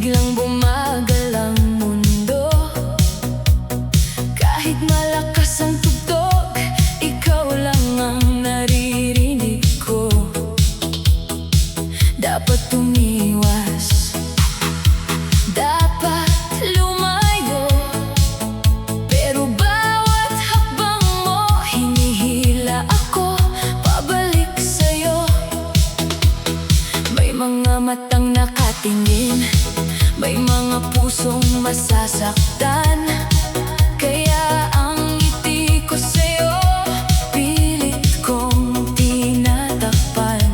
biglang bumagal ang mundo. Kahit malakas ang tugtog, ikaw lang ang naririnig ko. Dapat umiwas, dapat lumayo, pero bawat hakbang mo, hinihila ako pabalik sa'yo. May mga matang nakatingin, may mga pusong masasaktan, kaya ang ngiti ko sa'yo pilit kong tinatakpan.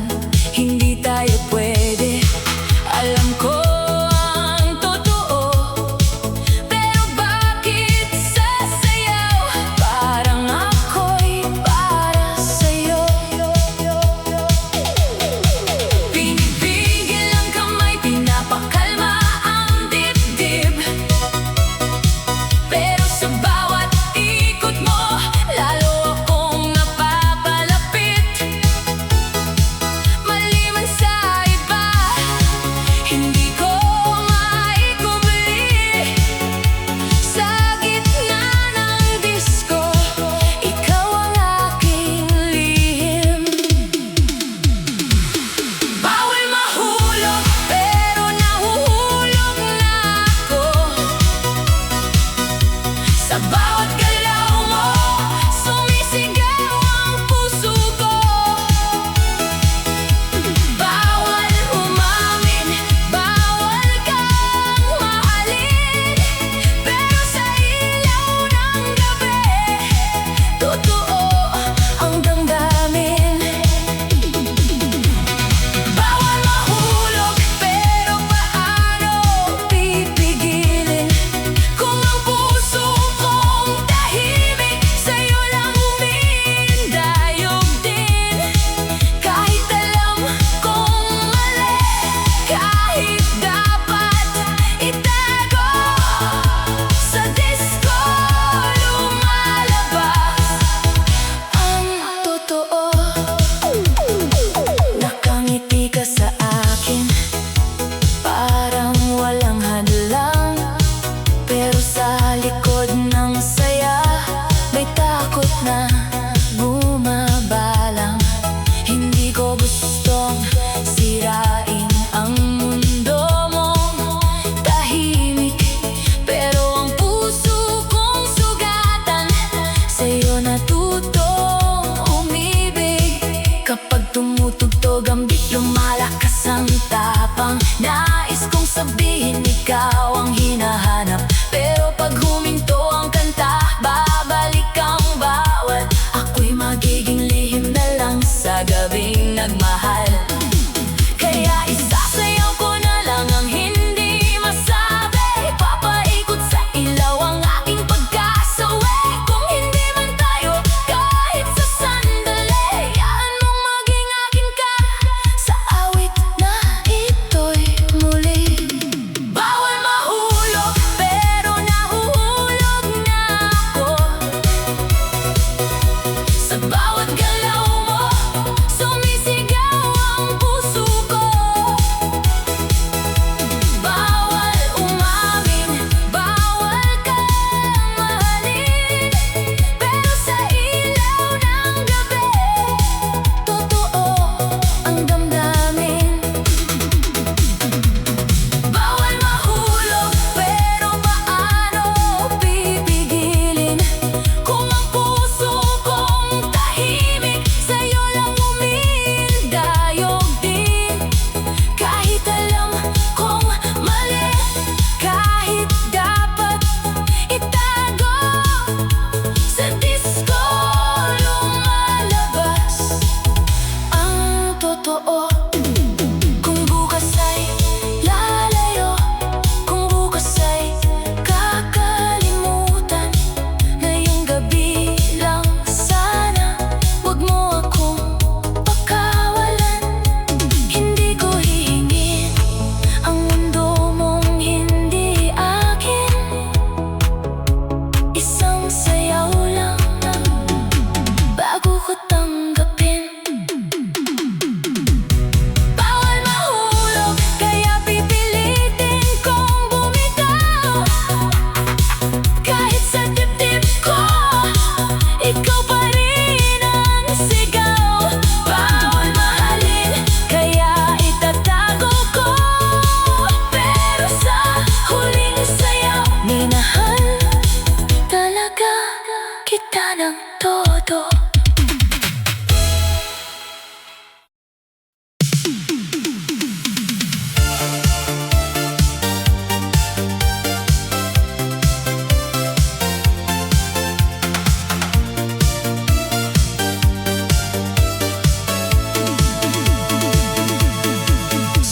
Hindi tayo pwede, alam ko ang totoo, pero bakit sasayaw? Parang ako'y para sa'yo. Pinipigil ang kamay, pinapakalma ang dibdib.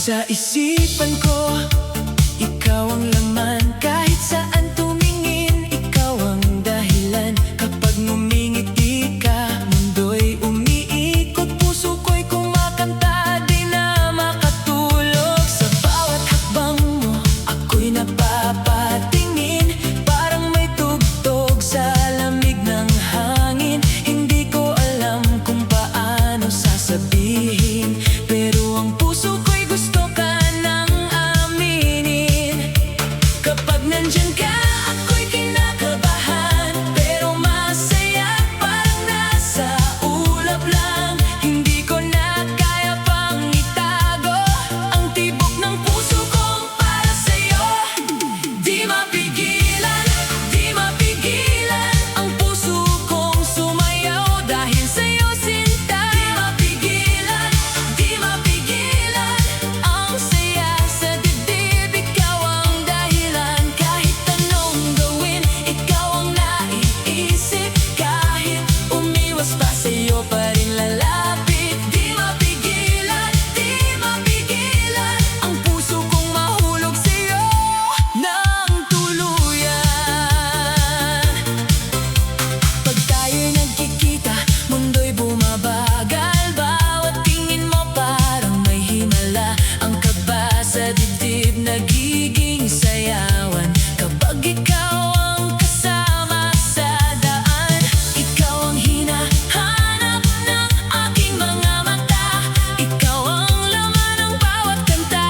Sa isipan ko, ikaw ang laman. Kahit saan tumingin, ikaw ang dahilan. Kapag ngumingiti ka, mundo'y umiikot. Puso ko'y kumakanta, di na makatulog. Sa bawat hakbang mo, ako'y napapatingin. Parang may tugtog sa lamig ng hangin. Hindi ko alam kung paano sasabihin, pero ang puso ko'y gusto ka nang aminin. Kapag nandyan ka, ako'y kinakabahan, pero masaya, parang nasa ulap lang. Hindi ko na kaya pang itago ang tibok ng puso kong para sa'yo. Di mapigilan, di mapigilan ang puso kong sumayaw dahil sa'yo, sinta. Di mapigilan, di mapigilan ang saya sa dibdib. Ikaw ang dahilan. Kahit anong gawin, ikaw ang naiisip. Kahit umiwas pa, sa'yo pa rin lalapit. Di mapigilan, di mapigilan ang puso kong mahulog sa'yo ng tuluyan. Pag tayo'y nagkikita, mundo'y bumabagal. Bawat tingin mo parang may himala. Ang kaba sa dibdib nagiging sayawan kapag ikaw ang kasama sa daan. Ikaw ang hinahanap ng aking mga mata. Ikaw ang laman ng bawat kanta.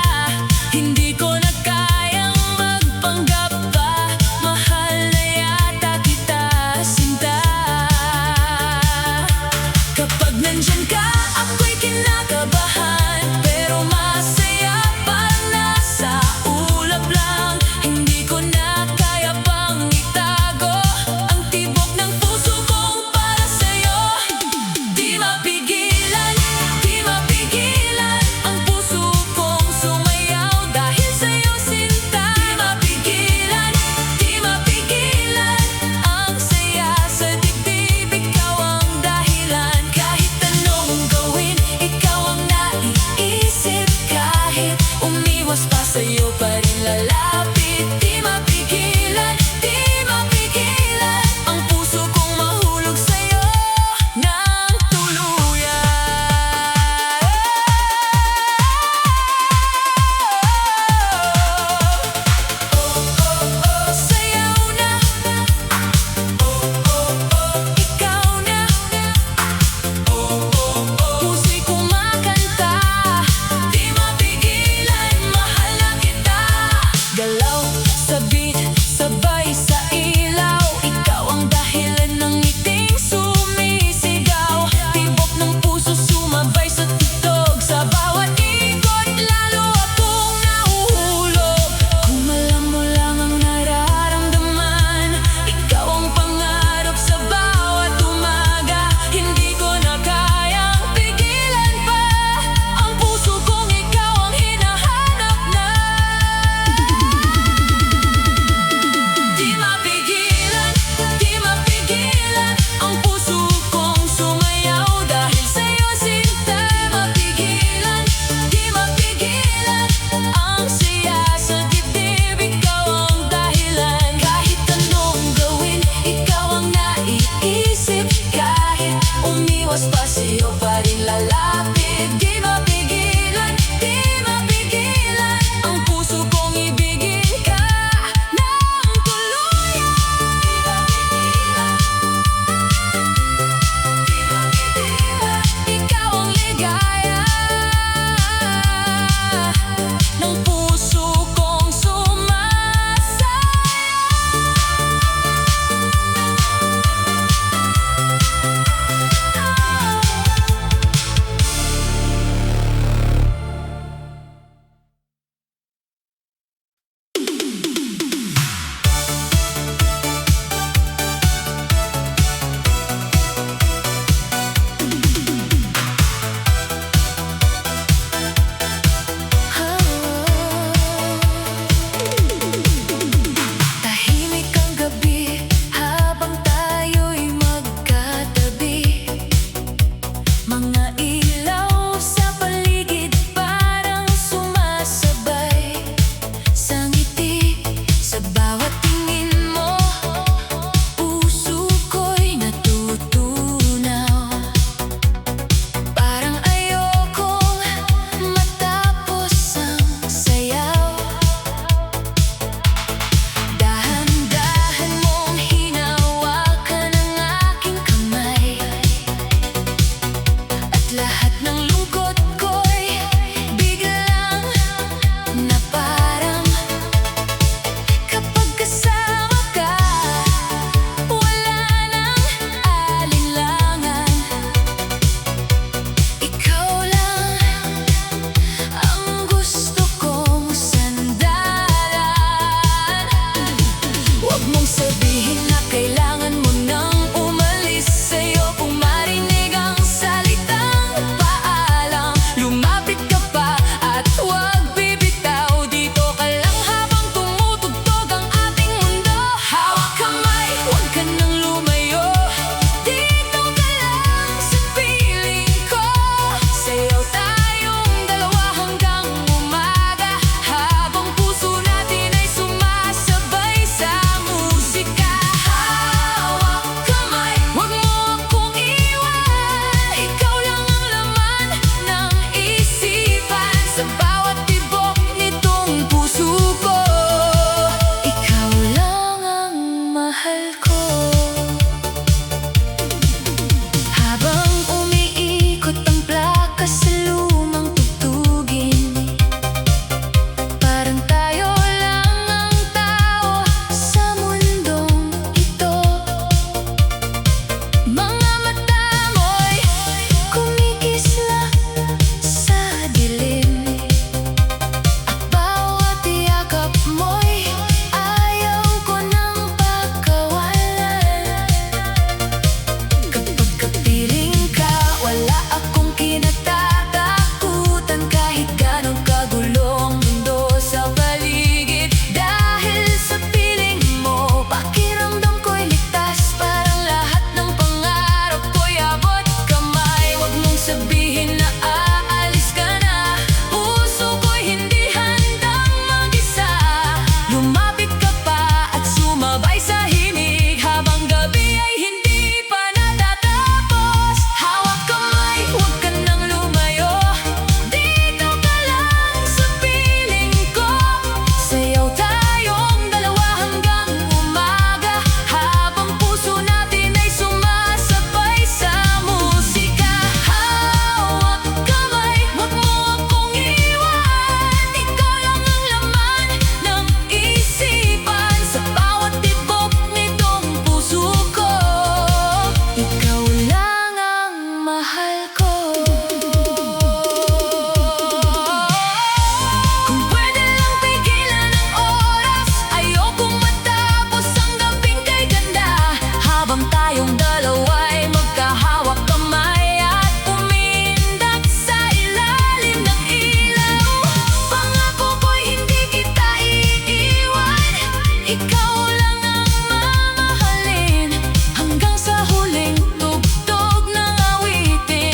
Hindi ko na kayang magpanggap pa. Mahal na yata kita, sinta. Kapag nandyan ka, ako'y kinakabahan, pero masaya, parang nasa ulap lang. Hindi ko na kaya pang itago ang tibok ng puso kong para sa'yo. Di mapigilan, di mapigilan ang puso kong sumayaw dahil sa'yo, sinta. Di mapigilan, di mapigilan ang saya sa dibdib. Ikaw ang dahilan. Kahit anong lahat ng lungkot ko'y biglang naparang. Kapag kasama ka, wala nang alinlangan. Ikaw lang ang gusto kong sandalan. Huwag mong sabihin na kailangan mo nang umalis. Sa'yo kung marinig ang salitang paalam, lumapit ka pa at huwag bibitaw. Dito ka lang habang tumutugtog ang ating mundo. Hawak kamay, huwag ka nang lumayo. Dito ka lang sa piling ko. Sayaw tayong dalawa hanggang umaga, habang puso natin ay sumasabay sa musika. Hawak kamay, huwag mo akong iwan. Ikaw lang ang laman ng isipan sa bawat tibok nitong puso ko. Ikaw lang ang mahal ko. Habang umiikot ang plaka sa lumang tugtugin, parang tayo lang ang tao sa mundong ito. Mga mata mo'y kumikislap sa dilim, at bawat yakap mo'y ayaw ko nang pagkawalan. Kapag kapiling ka, wala akong kinatatakutan. Kahit ganong kagulo ang mundo sa paligid, dahil sa piling mo, pakiramdam ko'y ligtas. Parang lahat ng pangarap ko'y abot kamay. Huwag mong sabihin na aalis ka na. Puso ko'y hindi handang mag-isa. Lumapit ka pa at sumabay sa himig, habang gabi ay hindi pa natatapos. Hawak kamay, huwag ka nang lumayo. Dito ka lang sa piling ko. Sayaw tayong dalawa hanggang umaga, habang puso natin ay sumasabay sa musika. Hawak kamay, huwag mo akong iwan. Ikaw lang ang laman ng isipan sa bawat tibok nitong puso ko. Ikaw lang ang mahal ko. Kung pwede lang pigilan ang oras, ayokong matapos ang gabing kay ganda, habang tayong dalawa'y magkahawak kamay at umiindak sa ilalim ng ilaw. Pangako ko'y hindi kita iiwan. Ikaw lang ang mamahalin hanggang sa huling tugtog ng awitin.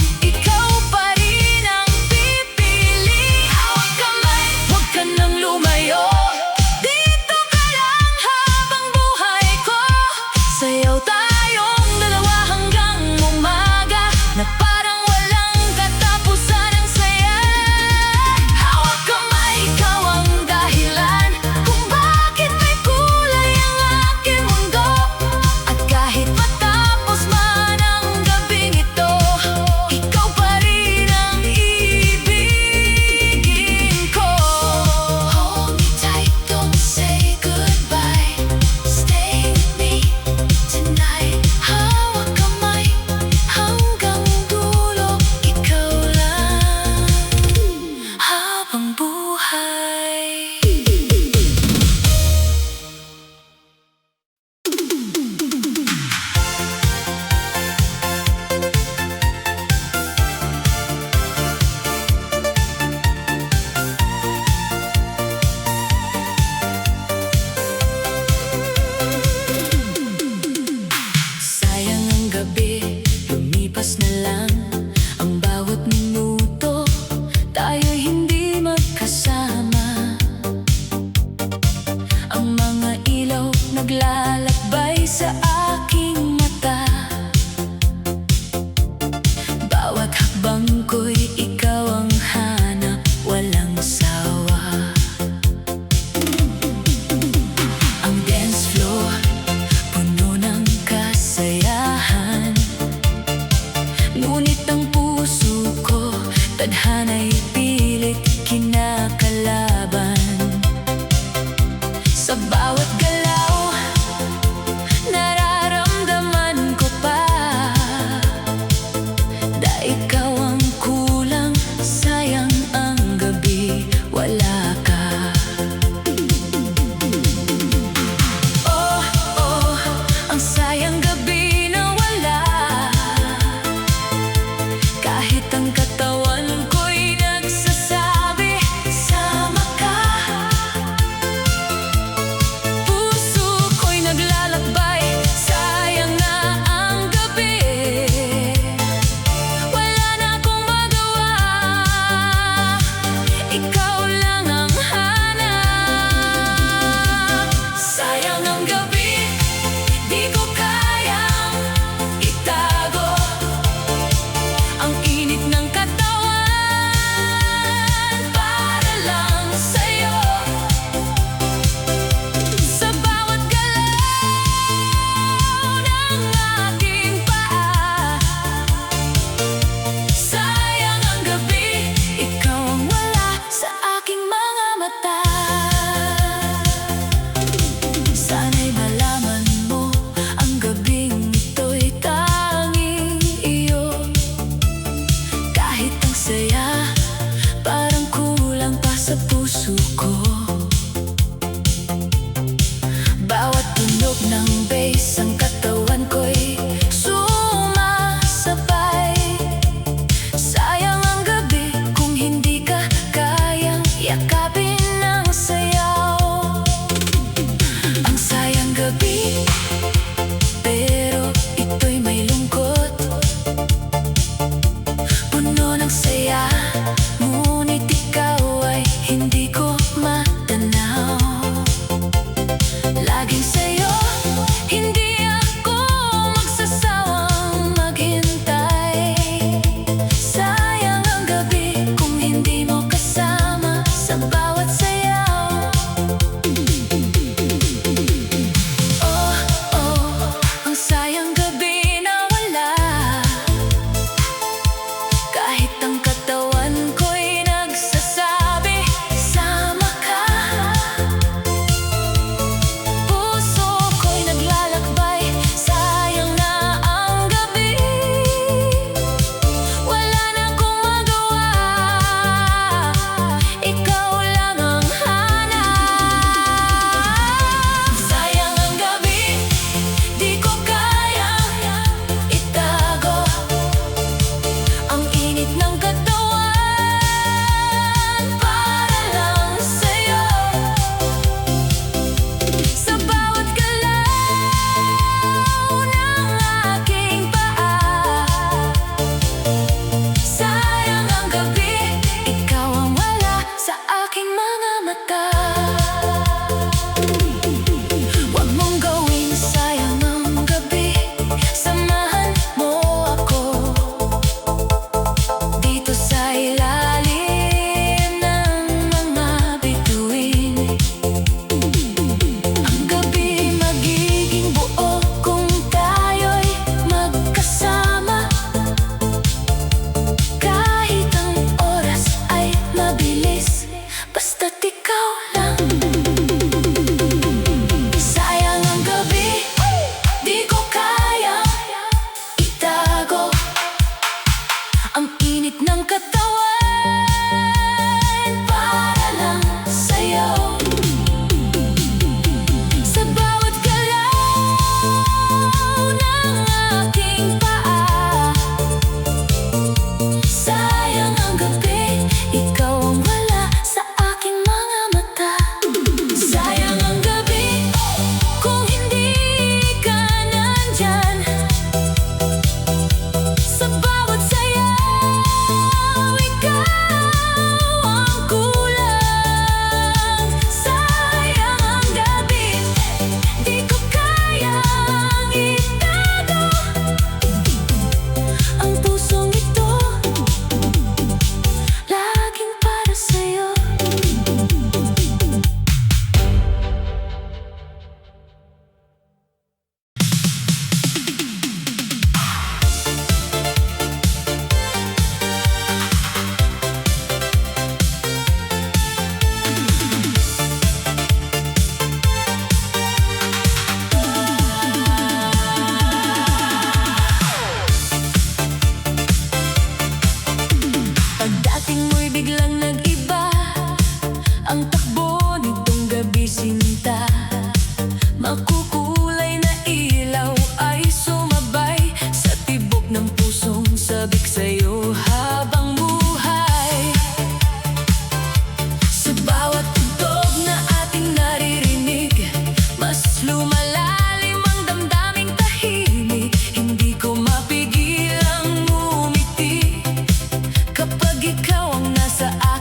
ko. Bawat tunog ng bass, ang katawan ko'y sumasabay. Sayang ang gabi kung hindi ka kayang yakapin ng sayaw. Ang sayang gabi, pero ito'y may lungkot. Puno ng saya, ngunit ikaw ay hindi ko matanaw. Laging sa'yo, hindi ako magsasawang maghintay. Sayang ang gabi kung hindi mo kasama sa bawat sayaw. Oh, oh, ang sayang gabi na wala. Kahit ang katawan ko'y nagsasabi, sama ka. Puso ko'y naglalakbay, sayang na ang gabi. Wala na akong magawa, ikaw lang ang hanap. Sayang ang gabi, di ko kayang itago ang init ng katawan para lang sa'yo. Sa bawat galaw ng aking paa, sayang ang gabi, ikaw ang wala sa aking mga mata. Huwag mong gawing sayang ang gabi, samahan mo ako dito sa ilalim ng mga bituin. Ang gabi magiging buo kung tayo'y magkasama. Kahit ang oras ay mabilis, basta't ikaw lang. Sayang ang gabi, di ko kayang itago ang init ng katawan para lang sa'yo. Sa bawat galaw ng aking paa, sayang ang gabi, ikaw ang wala sa aking mga mata. Sayang ang gabi kung hindi ka nandyan. Sa bawat sayaw, ikaw ang kulang. Sayang ang gabi, di ko kayang itago ang pusong ito, laging para sa'yo. Pagdating mo'y biglang nag-iba ang takbo nitong gabi, sinta. Makukulay na ilaw ay sumabay sa tibok ng pusong sabik sa'yo habang buhay. Sa bawat tugtog na ating naririnig, mas lumalalim ang damdaming tahimik. Hindi ko mapigilang ngumiti kapag ikaw ang nasa akin.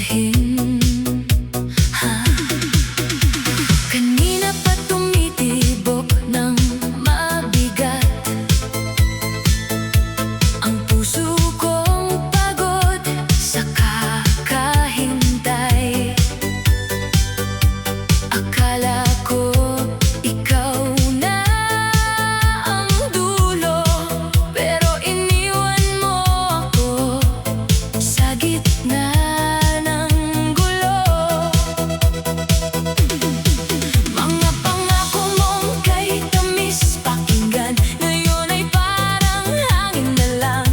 dalhin. Kanina pa tumitibok ng mabigat ang puso kong pagod sa kakahintay. Akala ko ikaw na ang dulo, pero iniwan mo ako sa gitna ng gulo. Mga pangako mong kay tamis pakinggan, ngayon ay parang hangin na lang.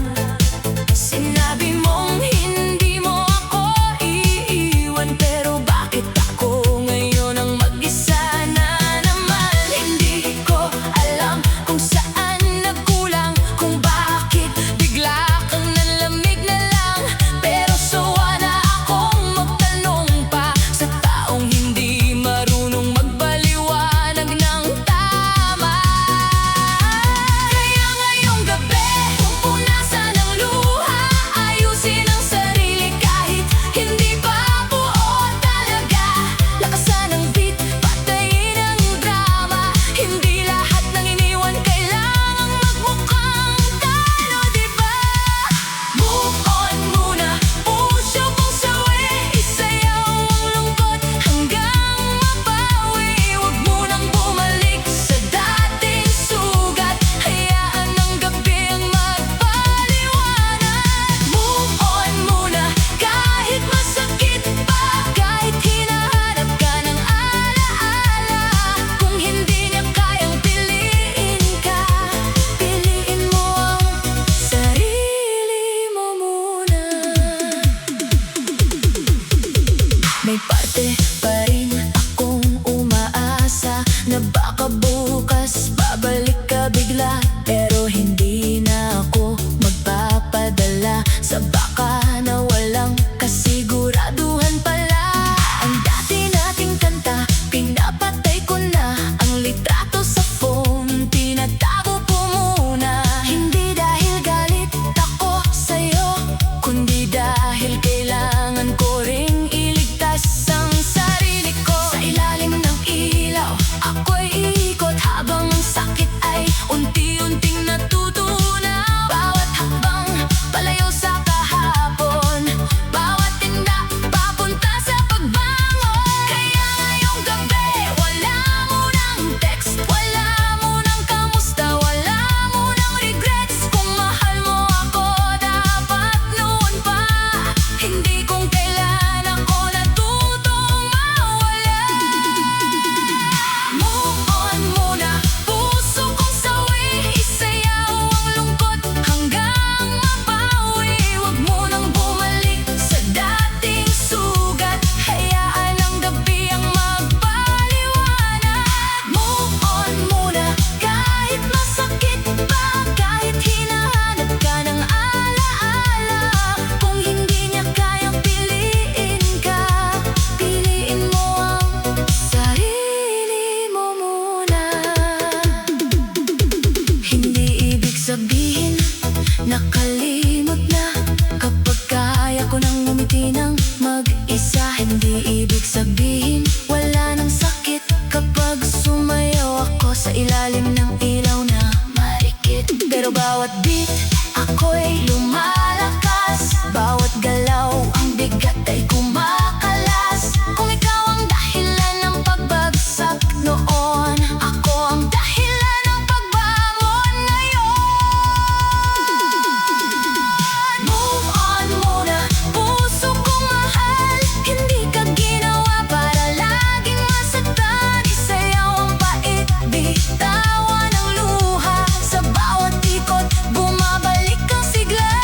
Sinabi mong hindi mo ako iiwan, pero bakit ako ngayon ang mag-isa na naman? Hindi ko alam kung saan nagkulang, kung bakit bigla kang nalamig na lang. Pero sawa na akong magtanong pa sa taong hindi marunong magpaliwanag ng tama. Kaya ngayong gabi, pupunasan ang luha, ayusin ang sarili kahit hindi pa buo talaga. Lakasan ang beat, patayin ang drama. Hindi lahat ng iniwan kailangang magmukhang talo, diba? Move on muna, puso kong sawi, isayaw ang lungkot hanggang mabawi. Huwag munang bumalik sa dating sugat, hayaan ang gabi ang magpaliwanag. Move on muna, kahit masakit pa, kahit hinahanap ka ng alaala. Kung hindi niya kayang piliin ka, piliin mo ang sarili mo muna. May parte pa rin akong umaasa na baka bukas babalik ka bigla, pero hindi na ako magpapadala sa baka na walang kasiguraduhan pala. Ang dati nating kanta, pinapatay ko na. Ang litrato sa phone, tinatago ko muna. Hindi dahil galit ako sa'yo, kundi dahil kailangan ko ring iligtas ang sarili ko. Sa ilalim ng ilaw, ako'y iikot habang ang sakit ay unti-unting natutunaw. Bawat hakbang palayo sa kahapon, bawat tinda papunta sa pagbangon. Kaya ngayong gabi, wala munang text, wala munang kamusta, wala munang regrets. Kung mahal mo ako, dapat noon pa, hindi kung kailan ako natutong mawala. Move on muna, puso kong sawi, isayaw ang lungkot hanggang mabawi. Huwag munang bumalik sa dating sugat, hayaan ang gabi ang magpaliwanag. Move on muna, kahit masakit pa, kahit hinahanap ka ng alaala. Kung hindi niya kayang piliin ka, piliin mo ang sarili mo muna. Hindi ibig sabihin nakalimot na kapag kaya ko nang ngumiti ng mag-isa. Hindi ibig sabihin wala nang sakit kapag sumayaw ako sa ilalim ng ilaw na marikit. Pero bawat beat ako'y lumalakas, bawat galaw ang bigat ay kumakalas. Kung ikaw ang dahilan ng pagbagsak noon, ako ang dahilan ng pagbangon ngayon. Move on muna, puso kong mahal, hindi ka ginawa para laging masaktan. Isayaw ang pait, bitawan ang luha, sa bawat ikot bumabalik ang sigla.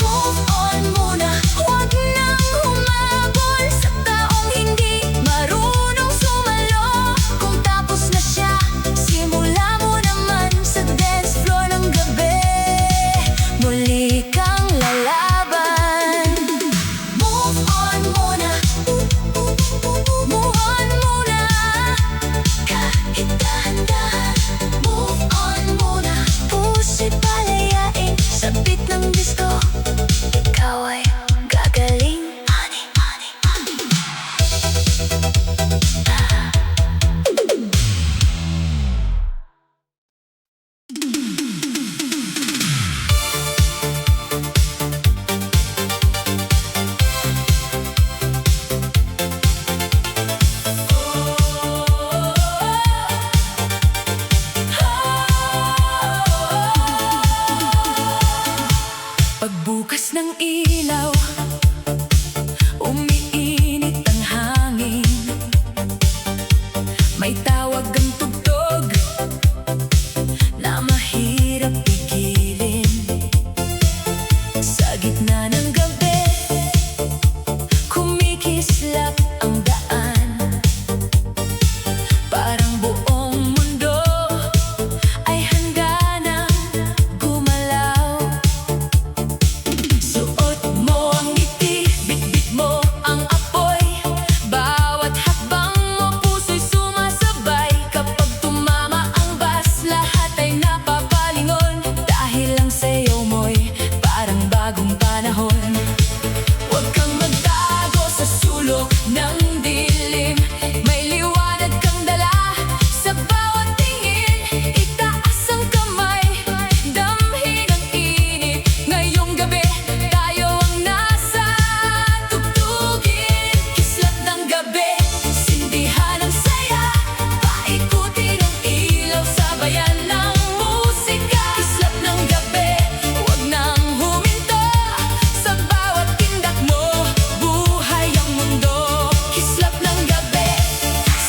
Move on muna, huwag nang humabol sa taong hindi marunong sumalo. Kung tapos na siya, simula mo naman sa dance floor ng gabi. Muli kang lalaban. Move on muna, move on muna, kahit dahan-dahan. Move on muna, puso'y palayain sa beat ng disco. Ikaw ay gagaling, honey, sulok ng dilim. May liwanag kang dala sa bawat tingin. Itaas ang kamay, damhin ang init. Ngayong gabi, tayo ang nasa tugtugin. Kislap ng gabi, sindihan ang saya. Paikutin ang ilaw, sabayan ng musika. Kislap ng gabi, huwag nang huminto. Sa bawat tindak mo, buhay ang mundo. Kislap ng gabi,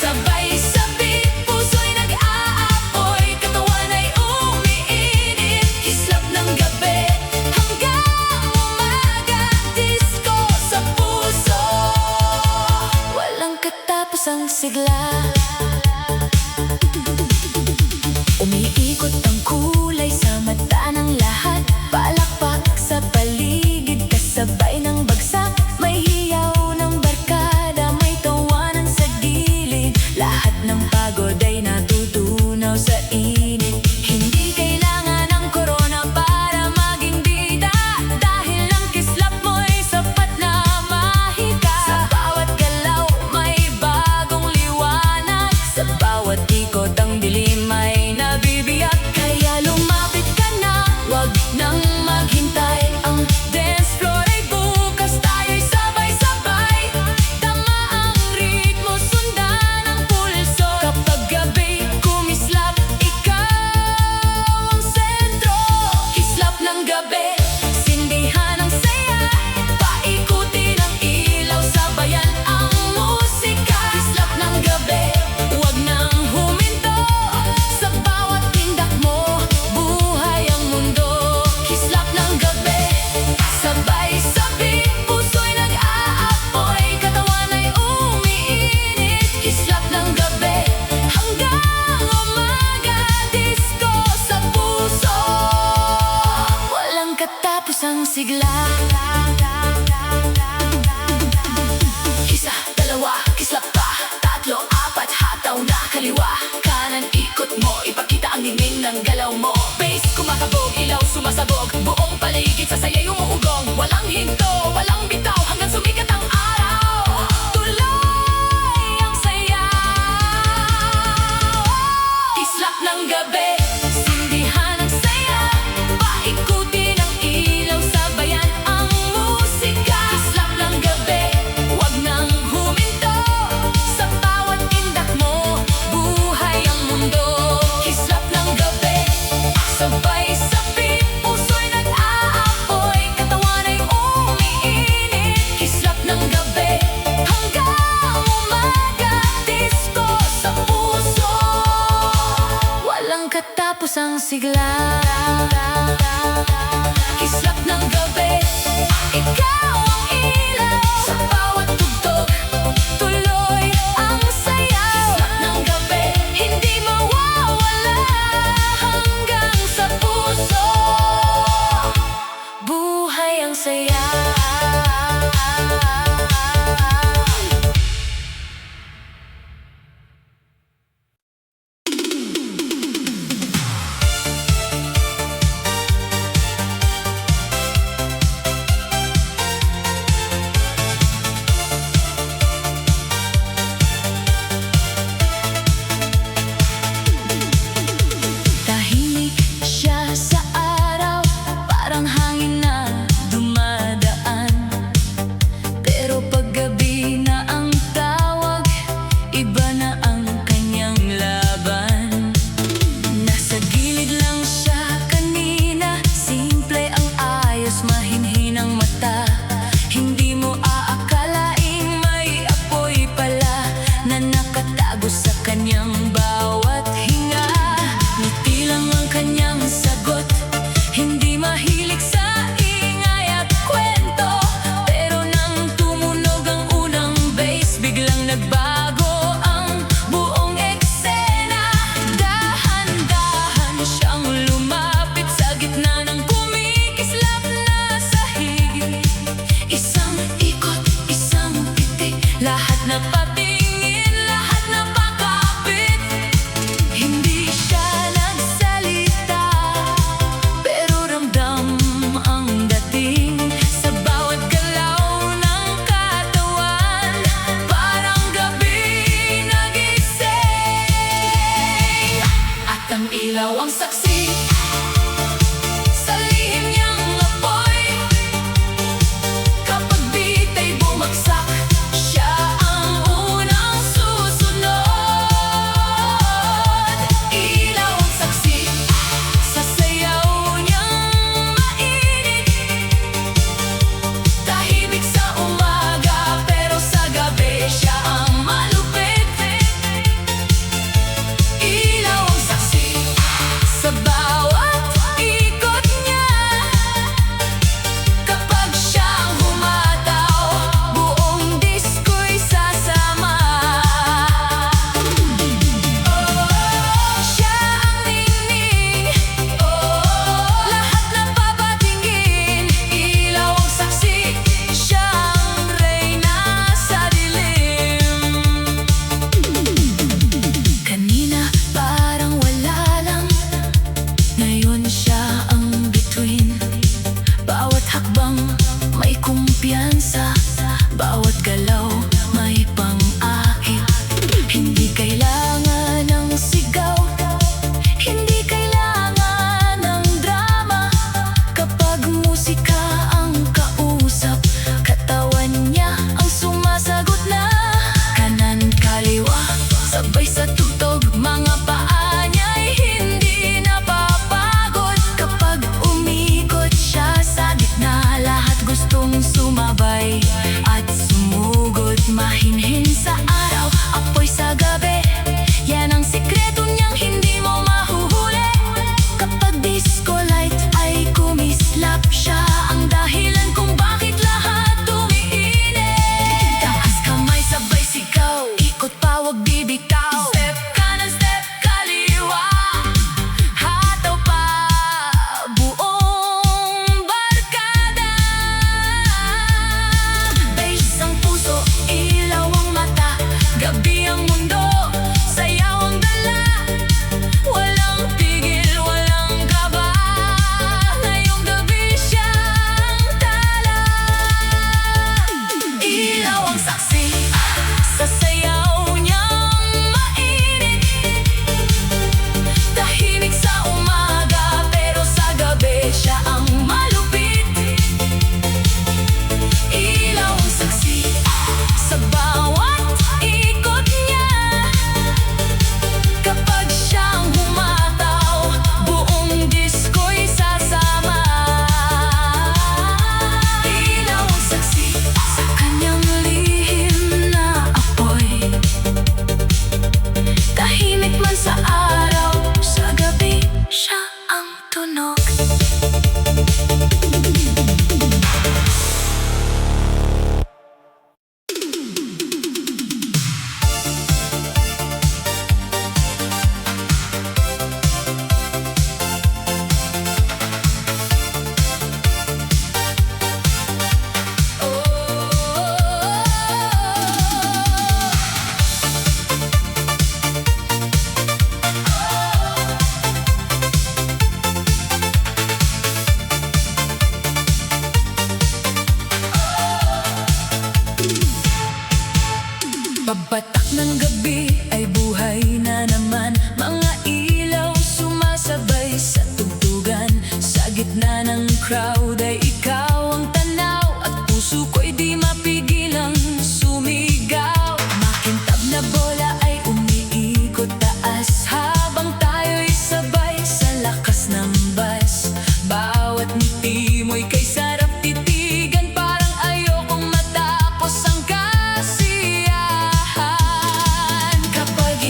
sabay-sabay, puso'y nag-aapoy, katawan ay umiinit. Kislap ng gabi, hanggang umaga, disco sa puso. Walang katapusang sigla. Umiikot ang kulay sa mata ng lahat. Palakpak sa paligid, kasabay ng bagsak. May hiyaw ng barkada, may tawanan sa gilid. Lahat ng pagod ay natutunaw sa init. Hindi kailangan ng korona para maging bida, dahil ang kislap mo'y sapat na mahika. Sa bawat galaw may bagong liwanag, sa bawat ikot ang dilim ay nabibiyak. Kaya lumapit ka na, wag nang maghintay. Ang dance floor ay bukas, tayo'y sabay-sabay. Tama ang ritmo, sundan ang pulso. Kapag gabi kumislap, ikaw ang sentro. Kislap ng gabi, sindihan ang saya. Paikutin ang ilaw, sabayan ang musika. Kislap ng gabi, huwag nang huminto. Sa bawat tindak mo, buhay ang mundo. Kislap ng gabi, sabay-sabay, puso'y nag-aapoy, katawan ay umiinit. Kislap ng gabi, hanggang umaga, disco sa puso. Walang katapusang sigla. Isa, dalawa, kislap pa. Tatlo, apat, hataw na kaliwa. Kanan, ikot mo, ipakita ang ningning ng galaw mo. Bass, kumakabog, ilaw, sumasabog. Buong paligid sa saya'y umuugong. Walang hinto, walang bitaw, hanggang sumikat ang araw. Tuloy ang saya. Kislap ng gabi, sindihan ang saya. Paikutin ang ilaw, sabayan ang musika. Kislap ng gabi, huwag nang huminto. Sa bawat tindak mo, buhay ang mundo. Kislap ng gabi, sabay-sabay, puso'y nag-aapoy, katawan ay umiinit. Kislap ng gabi, hanggang umaga, disco sa puso. Walang katapusang sigla. Kislap ng gabi, ikaw ang ilaw. Sa bawat tugtog, tuloy ang sayaw. Kislap ng gabi, hindi mawawala, hanggang sa puso. Buhay ang saya. Tahimik siya sa araw, parang hangin na dumadaan. Pero paggabi na ang tawag, iba na ang kanyang laban. Nasa gilid lang siya kanina, simple ang ayos, mahinhinang mata. Hindi mo aakalaing may apoy pala na nakatago sa kanyang bawat hinga. Ngiti lang ang kanyang sagot, hindi mahilig sa ingay at kwento. Pero nang tumunog ang unang bass, biglang nagbago ang buong eksena. Dahan-dahan siyang lumapit sa gitna ng kumikislap na sahig. Isang ikot, isang pitik, lahat na patingin, lahat na pakapit. Hindi siya nagsalita, pero ramdam ang dating sa bawat galaw ng katawan. Mahinhin sa araw, apoy sa gabi. Yan ang sikreto niyang hindi mo mahuhuli. Kapag disco light ay kumislap siya, ang dahilan kung bakit lahat umiinit. Taas kamay sabay sigaw, ikot pa wag bibitaw. Step kanan, step kaliwa, hataw pa buong barkada. Bass ang puso, ilaw ang mata, gabi ang mundo, sayaw ang dala. Walang tigil, walang kaba, ngayong gabi siyang tala. Ilaw ang saksi sa sayaw niyang mainit. Tahimik sa umaga, pero sa gabi siya ang malupit. Ilaw ang saksi sa bawat ikot niya. Kapag siyang humataw, buong disko'y sasama. Ilaw ang saksi sa kanyang lihim na apoy. Tahimik man sa araw, sa gabi siya ang tunog. Pagpatak ng gabi ay buhay na naman. Mga ilaw sumasabay sa tugtugan. Sa gitna ng crowd ay ikaw ang tanaw, at puso ko'y di mapigilang sumigaw. Makintab na bola ay umiikot taas, habang tayo'y sabay sa lakas ng bass. Bawat ngiti mo'y kay sarap titigan, parang ayokong matapos ang kasiyahan. Kapag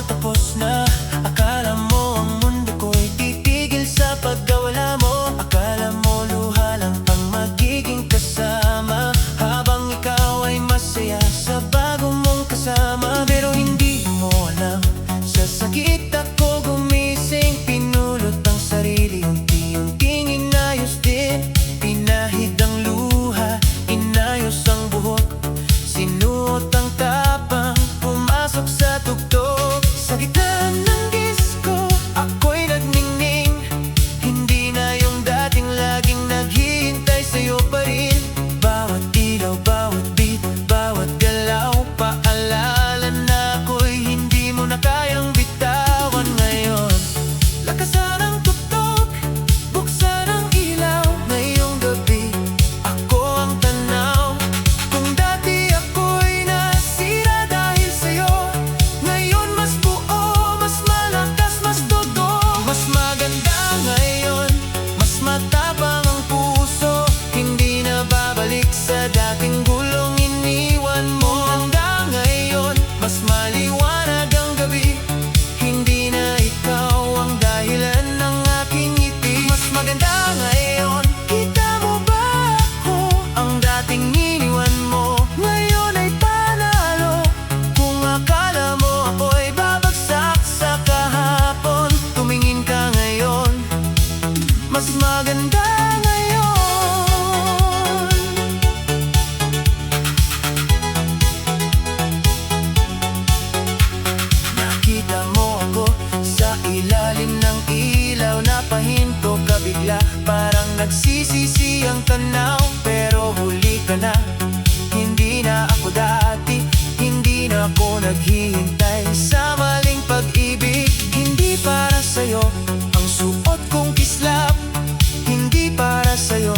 mo tapos na. Akala mo ang mundo ko'y titigil sa pagkawala mo. Akala mo luha lang ang magiging kasama habang ikaw ay masaya sa bago mong kasama. Pero hindi mo alam, sa sakit ako gumising. Pinulot ang sarili, unti-unting inayos din. Pinahid ang luha, inayos ang buhok. Sinuot ang tapang, pumasok sa tugtog. Sa gitna ng disco, ako'y nagningning. Hindi na yung dating laging naghihintay sa'yo pa rin. Bawat ilaw, bawat beat, bawat galaw, paalala na ako'y hindi mo na kayang bitawan ngayon. Lakasan ang tugtog, buksan ang ilaw. Ngayong gabi, ako ang tanaw. Kung dati ako'y nasira dahil sa'yo, ngayon mas buo, mas malakas, mas totoo. Mas maganda ngayon, mas matapang ang puso. Hindi na babalik sa dating gulong iniwan mo. Hanggang ngayon, mas maliwanag ang gabi. Hindi na ikaw ang dahilan ng aking ngiti. Mas maganda ngayon, kita mo ba ako? Ang dating iniwan mo, ngayon ay panalo. Kung akala mo ako'y babagsak sa kahapon, tumingin ka ngayon, mas maganda ngayon. Nakita mo ako sa ilalim ng ilaw. Napahinto ka bigla, parang nagsisisi ang tanaw. Pero huli ka na, hindi na ako dati. Hindi na ako naghihintay sa maling pag-ibig. Hindi para sa'yo ang suot kong kislap. Hindi para sa'yo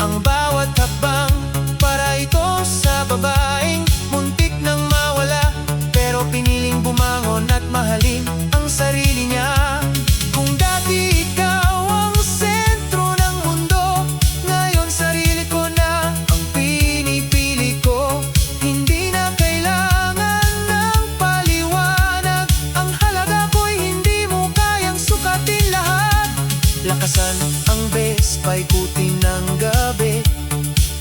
ang bawat habang. Para ito sa babaeng muntik nang mawala, pero piniling bumangon at mahalin ang sarili niya. Kung dati ikaw ang sentro ng mundo, ngayon sarili ko na ang pinipili ko. Hindi na kailangan ng paliwanag, ang halaga ko'y hindi mo kayang sukatin lahat. Lakasan ang bes, paikutin ng gabi.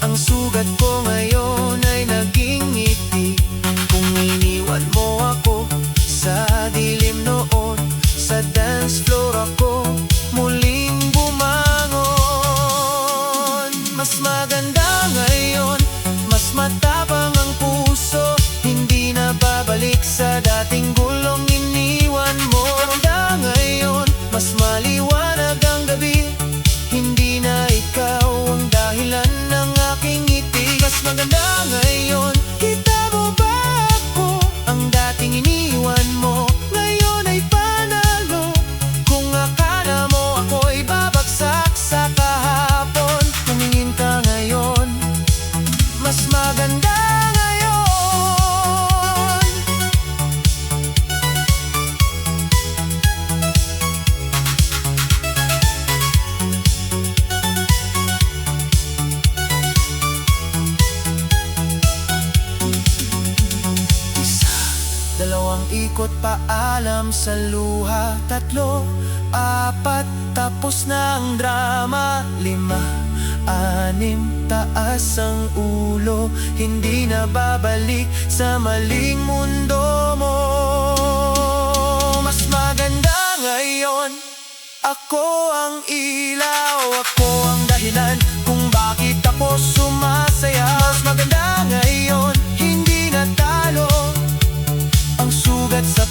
Ang sugat ko ngayon ay naging ngiti. Kung iniwan mo ako sa dilim noon, sa dance floor ako muling bumangon. Mas maganda ngayon, mas matapang ang puso. Hindi na babalik sa dating gulong iniwan mo. Maganda ngayon, mas maliwanag ang gabi. Hindi na ikaw ang dahilan ng aking ngiti. Mas maganda ngayon, kita mo ba ako? Ang dating iniwan mo, ngayon ay panalo. Kung akala mo ako'y babagsak sa kahapon, tumingin ka ngayon, mas maganda ngayon. Dalawang ikot paalam sa luha. 3, 4, tapos na ang drama. 5, 6, taas ang ulo. Hindi na babalik sa maling mundo mo. Mas maganda ngayon, ako ang ilaw. Ako ang dahilan kung bakit ako sumasaya. Mas maganda ngayon, hindi na talo ang sugat sa